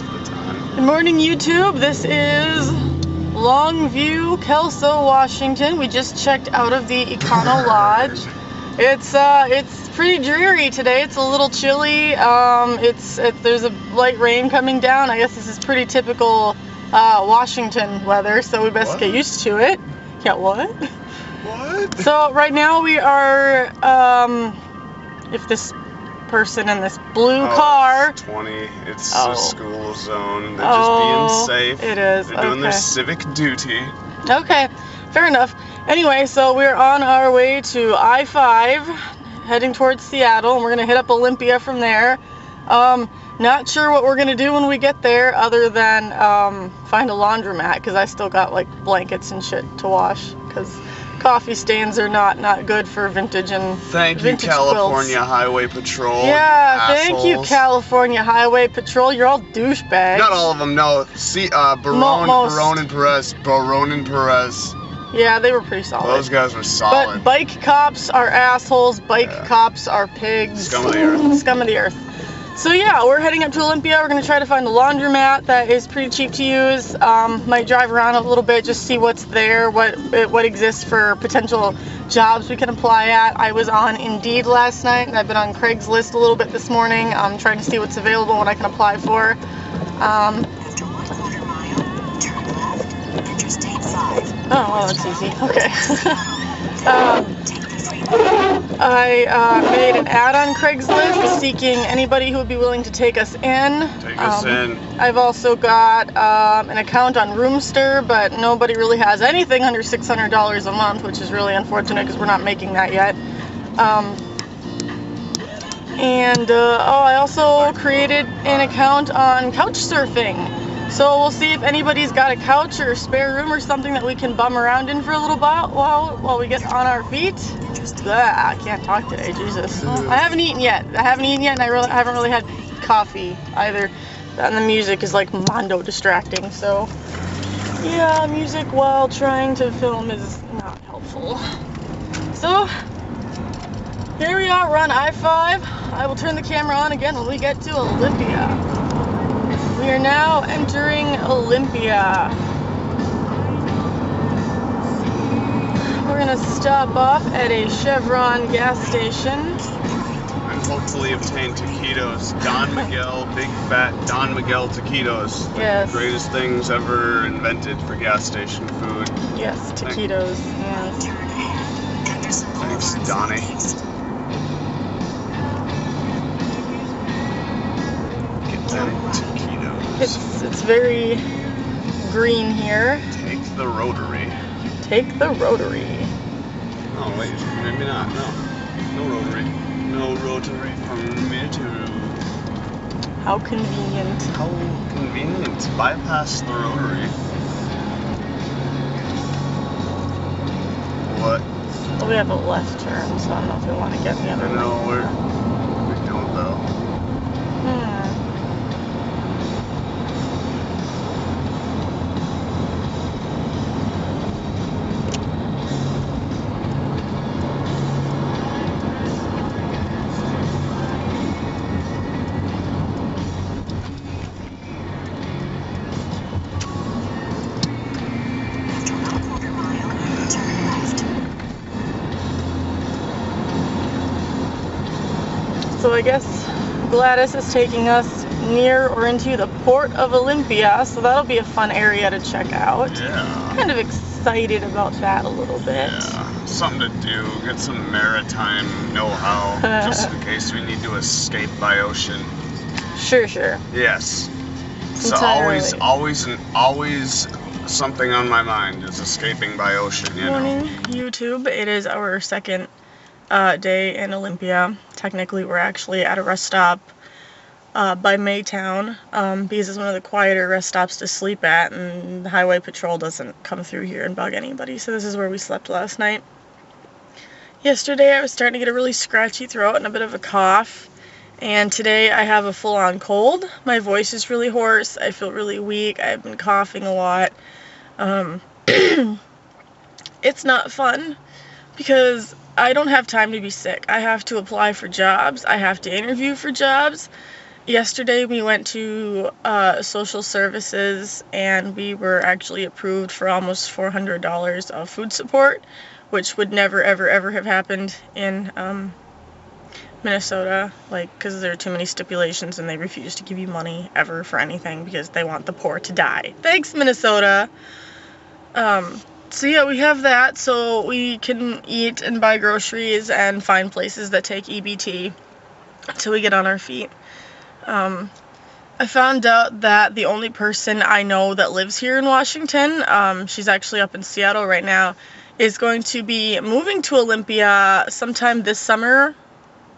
half the time. Good morning, YouTube. This is Longview, Kelso, Washington. We just checked out of the Econo Lodge. It's pretty dreary today. It's a little chilly. There's a light rain coming down. I guess this is pretty typical Washington weather, so we best get used to it. Yeah, what? What? So right now we are, if this person in this blue car. It's 20. It's a school zone. They're just being safe. It is. They're doing their civic duty. Okay, fair enough. Anyway, so we're on our way to I-5, heading towards Seattle, and we're gonna hit up Olympia from there. Not sure what we're gonna do when we get there, other than find a laundromat, because I still got like blankets and shit to wash, because coffee stains are not good for vintage and Thank you, California quilts. Highway Patrol. Yeah, assholes. thank you, California Highway Patrol. You're all douchebags. Not all of them, no. See, Barone and Perez. Yeah, they were pretty solid. Those guys were solid. But bike cops are assholes. Bike cops are pigs. Scum of the earth. Scum of the earth. So yeah, we're heading up to Olympia. We're going to try to find a laundromat that is pretty cheap to use. Might drive around a little bit, just see what's there, what exists for potential jobs we can apply at. I was on Indeed last night, and I've been on Craigslist a little bit this morning. I'm trying to see what's available, what I can apply for. After 1/4 mile, turn left, Interstate 5. Oh, well, that's easy. Okay. Take the freeway. I made an ad on Craigslist seeking anybody who would be willing to take us in. Take us in. I've also got an account on Roomster, but nobody really has anything under $600 a month, which is really unfortunate because we're not making that yet. I also created an account on Couchsurfing. So we'll see if anybody's got a couch or a spare room or something that we can bum around in for a little while we get on our feet. I can't talk today, Jesus. I haven't eaten yet, and I haven't really had coffee either. And the music is like mondo distracting, so yeah, music while trying to film is not helpful. So here we are, we're on I-5. I will turn the camera on again when we get to Olympia. We are now entering Olympia. We're gonna stop off at a Chevron gas station. And hopefully obtain taquitos. Don Miguel, big fat Don Miguel taquitos. Yes. The greatest things ever invented for gas station food. Yes, taquitos. Yes. Turn ahead, Henderson Thanks, Boulevard Donnie. East. Get them taquitos. It's very green here. Take the rotary. Take the rotary. Oh wait, maybe not. No rotary. No rotary permitted. How convenient. How convenient. Bypass the rotary. What? Well, we have a left turn, so I don't know if we want to get the other I way. know we don't though. After 1/4 mile, turn left. So I guess Gladys is taking us near or into the Port of Olympia, so that'll be a fun area to check out. Yeah. Kind of excited about that a little bit. Yeah. Something to do. Get some maritime know-how just in case we need to escape by ocean. Sure. Yes. So Entirely. always something on my mind is escaping by ocean, you know. Morning, YouTube. It is our second day in Olympia. Technically, we're actually at a rest stop by Maytown because it's one of the quieter rest stops to sleep at, and the highway patrol doesn't come through here and bug anybody, so this is where we slept last night. Yesterday I was starting to get a really scratchy throat and a bit of a cough, and today I have a full-on cold. My voice is really hoarse, I feel really weak, I've been coughing a lot. It's not fun because I don't have time to be sick. I have to apply for jobs, I have to interview for jobs, Yesterday we went to social services and we were actually approved for almost $400 of food support, which would never ever ever have happened in Minnesota, like, because there are too many stipulations and they refuse to give you money ever for anything because they want the poor to die. Thanks, Minnesota. So yeah, we have that so we can eat and buy groceries and find places that take EBT until we get on our feet. I found out that the only person I know that lives here in Washington, she's actually up in Seattle right now, is going to be moving to Olympia sometime this summer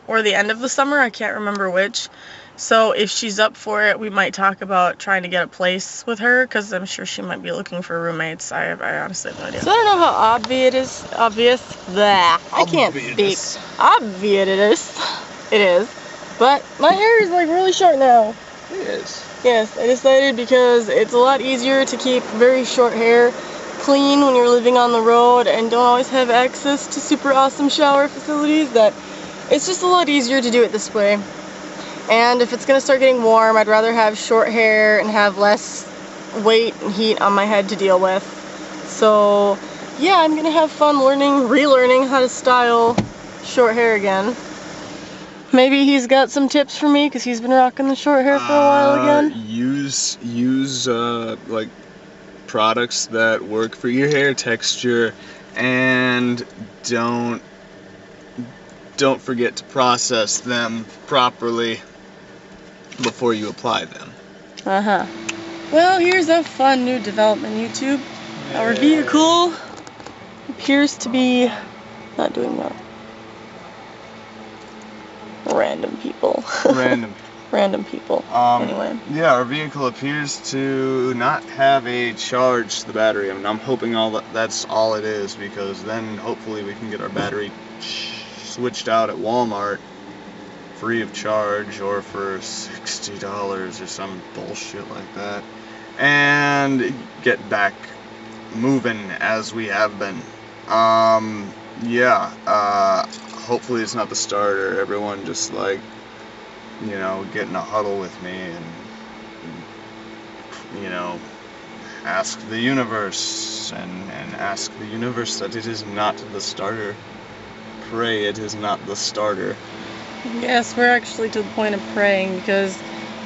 or the end of the summer, I can't remember which. So if she's up for it, we might talk about trying to get a place with her, because I'm sure she might be looking for roommates. I honestly have no idea. So I don't know how obvious I can't speak. Obvious it is. But my hair is like really short now. It is. Yes, I decided because it's a lot easier to keep very short hair clean when you're living on the road and don't always have access to super awesome shower facilities, that it's just a lot easier to do it this way. And if it's going to start getting warm, I'd rather have short hair and have less weight and heat on my head to deal with. So yeah, I'm going to have fun relearning how to style short hair again. Maybe he's got some tips for me because he's been rocking the short hair for a while again. Use like products that work for your hair texture, and don't forget to process them properly before you apply them. Well, here's a fun new development, YouTube. Our vehicle appears to be not doing well. Random people. Random people. Anyway. Yeah, our vehicle appears to not have a charge to the battery. I mean, I'm hoping that's all it is, because then hopefully we can get our battery switched out at Walmart free of charge, or for $60 or some bullshit like that, and get back moving as we have been. Hopefully it's not the starter. Everyone just, like, you know, get in a huddle with me and you know, ask the universe and ask the universe that it is not the starter. Pray it is not the starter. Yes, we're actually to the point of praying because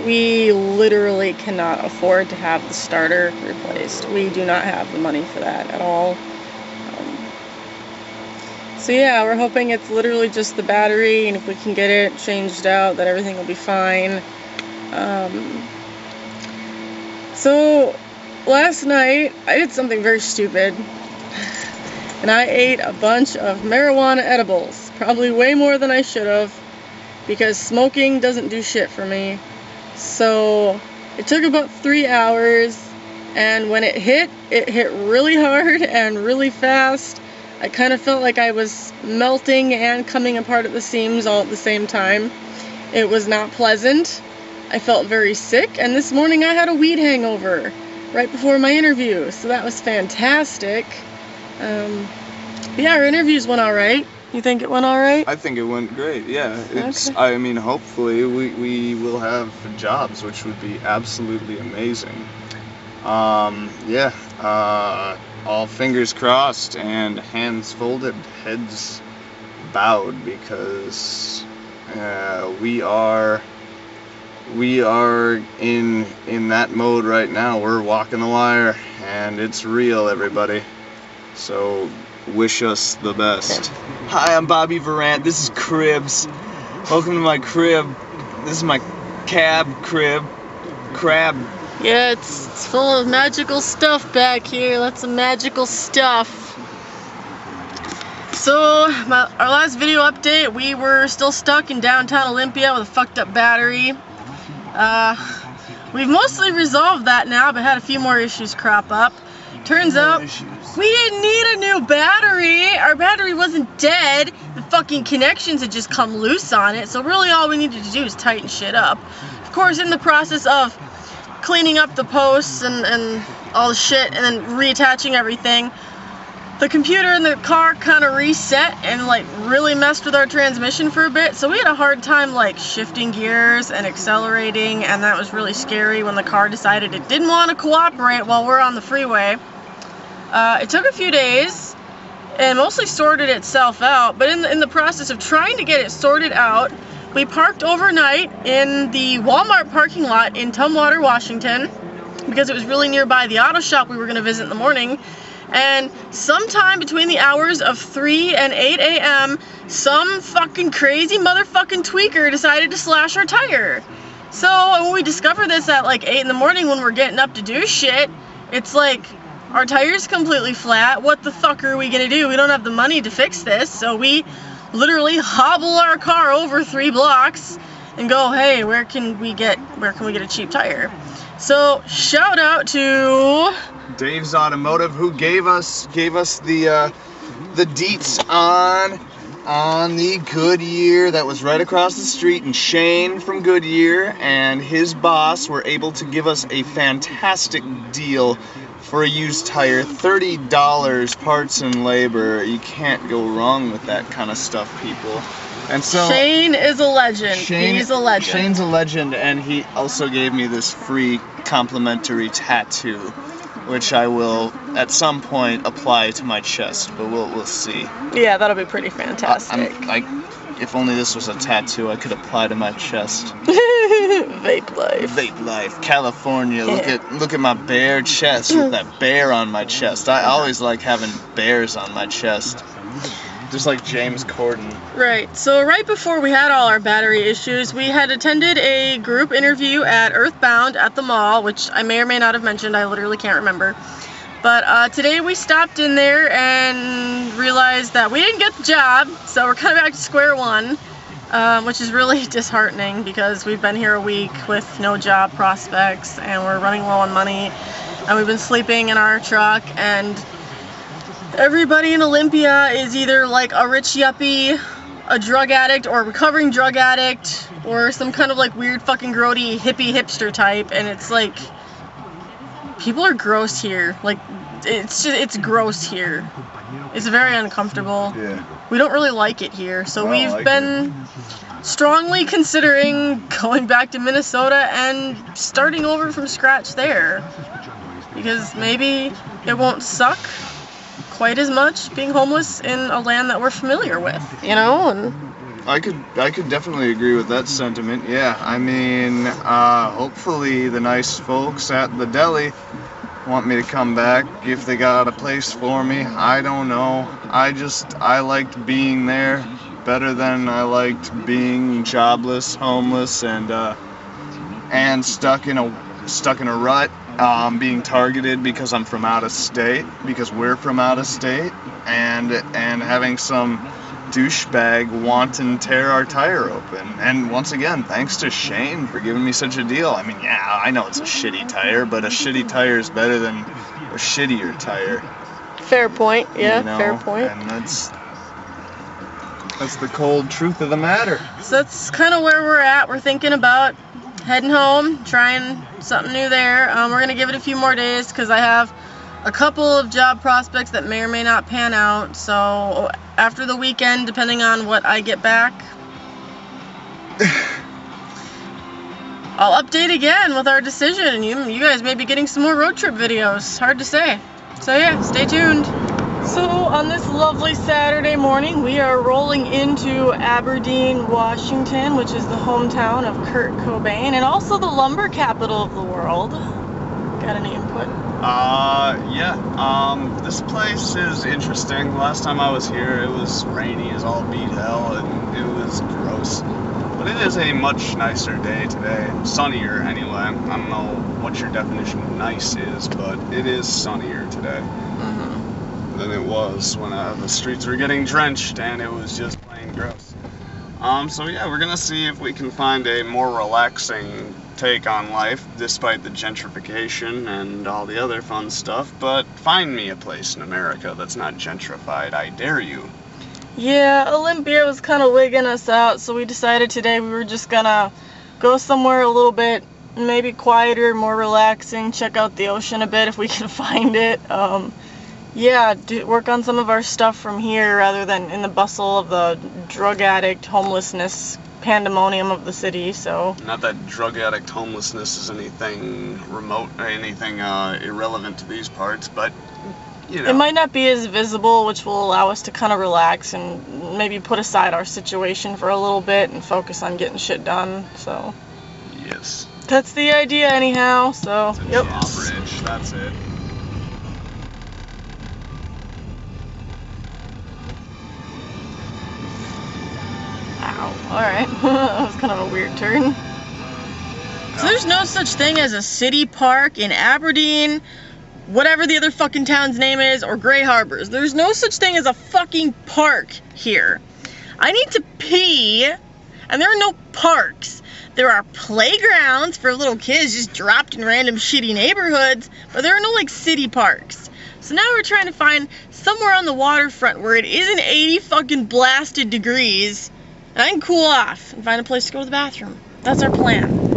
we literally cannot afford to have the starter replaced. We do not have the money for that at all. So yeah, we're hoping it's literally just the battery, and if we can get it changed out, that everything will be fine. So last night I did something very stupid, and I ate a bunch of marijuana edibles, probably way more than I should have, because smoking doesn't do shit for me. So it took about 3 hours, and when it hit really hard and really fast. I kind of felt like I was melting and coming apart at the seams all at the same time. It was not pleasant. I felt very sick, and this morning I had a weed hangover right before my interview, so that was fantastic. Yeah, our interviews went alright. You think it went alright? I think it went great, yeah. It's, Okay. I mean, hopefully we will have jobs, which would be absolutely amazing. All fingers crossed and hands folded, heads bowed, because we are in that mode right now. We're walking the wire, and it's real, everybody. So wish us the best. Hi, I'm Bobby Verant. This is Cribs. Welcome to my crib. This is my crab. Yeah, it's full of magical stuff back here. Lots of magical stuff. So, our last video update, we were still stuck in downtown Olympia with a fucked up battery. We've mostly resolved that now, but had a few more issues crop up. Turns out, we didn't need a new battery. Our battery wasn't dead. The fucking connections had just come loose on it. So really all we needed to do is tighten shit up. Of course, in the process of cleaning up the posts and all the shit and then reattaching everything, the computer in the car kind of reset and like really messed with our transmission for a bit. So we had a hard time like shifting gears and accelerating, and that was really scary when the car decided it didn't want to cooperate while we're on the freeway. It took a few days and mostly sorted itself out, but in the process of trying to get it sorted out, we parked overnight in the Walmart parking lot in Tumwater, Washington, because it was really nearby the auto shop we were going to visit in the morning. And sometime between the hours of 3 and 8 a.m., some fucking crazy motherfucking tweaker decided to slash our tire. So when we discover this at like 8 in the morning when we're getting up to do shit, it's like, our tire's completely flat. What the fuck are we gonna do? We don't have the money to fix this. So we literally hobble our car over 3 blocks and go, hey, where can we get a cheap tire? So shout out to Dave's Automotive, who gave us the deets on the Goodyear that was right across the street, and Shane from Goodyear and his boss were able to give us a fantastic deal for a used tire. $30 parts and labor. You can't go wrong with that kind of stuff, people. And so Shane is a legend. He's a legend. Shane's a legend, and he also gave me this free complimentary tattoo, which I will at some point apply to my chest, but we'll see. Yeah, that'll be pretty fantastic. If only this was a tattoo I could apply to my chest. Vape life. Vape life, California. Look at my bare chest with that bear on my chest. I always like having bears on my chest. Just like James Corden. Right. So right before we had all our battery issues, we had attended a group interview at Earthbound at the mall, which I may or may not have mentioned. I literally can't remember. But today we stopped in there and realized that we didn't get the job, so we're kind of back to square one, which is really disheartening because we've been here a week with no job prospects and we're running low on money, and we've been sleeping in our truck, and everybody in Olympia is either like a rich yuppie, a drug addict, or a recovering drug addict, or some kind of like weird fucking grody hippie hipster type, and it's like, people are gross here. Like, it's gross here. It's very uncomfortable. Yeah. We don't really like it here, so we've been strongly considering going back to Minnesota and starting over from scratch there, because maybe it won't suck quite as much being homeless in a land that we're familiar with, you know? And I could definitely agree with that sentiment. Yeah, I mean, hopefully the nice folks at the deli want me to come back if they got a place for me. I don't know. I liked being there better than I liked being jobless, homeless, and stuck in a rut. Being targeted because I'm from out of state, because we're from out of state, and having some douchebag wanton tear our tire open. And once again, thanks to Shane for giving me such a deal. I mean, yeah, I know it's a shitty tire, but a shitty tire is better than a shittier tire. fair point. Yeah, you know? fair point. And that's the cold truth of the matter. So that's kind of where we're at. We're thinking about heading home, trying something new there. We're going to give it a few more days because I have a couple of job prospects that may or may not pan out. So after the weekend, depending on what I get back, I'll update again with our decision, and you guys may be getting some more road trip videos. Hard to say. So yeah, stay tuned. So on this lovely Saturday morning, we are rolling into Aberdeen, Washington, which is the hometown of Kurt Cobain and also the lumber capital of the world. Got any input? This place is interesting. Last time I was here, it was rainy as all beat hell, and it was gross. But it is a much nicer day today. Sunnier, anyway. I don't know what your definition of nice is, but it is sunnier today than it was when the streets were getting drenched and it was just plain gross. So yeah, we're gonna see if we can find a more relaxing take on life despite the gentrification and all the other fun stuff, but find me a place in America that's not gentrified, I dare you. Yeah, Olympia was kind of wigging us out, so we decided today we were just gonna go somewhere a little bit maybe quieter, more relaxing, check out the ocean a bit if we can find it. Yeah, work on some of our stuff from here rather than in the bustle of the drug addict, homelessness, pandemonium of the city, so. Not that drug addict homelessness is anything remote or anything irrelevant to these parts, but, you know. It might not be as visible, which will allow us to kind of relax and maybe put aside our situation for a little bit and focus on getting shit done, so. Yes. That's the idea anyhow, so, It's a yep. drawbridge, that's it. Ow, alright. That was kind of a weird turn. So there's no such thing as a city park in Aberdeen, whatever the other fucking town's name is, or Gray Harbors. There's no such thing as a fucking park here. I need to pee, and there are no parks. There are playgrounds for little kids just dropped in random shitty neighborhoods, but there are no, like, city parks. So now we're trying to find somewhere on the waterfront where it isn't 80 fucking blasted degrees, and I can cool off and find a place to go to the bathroom. That's our plan.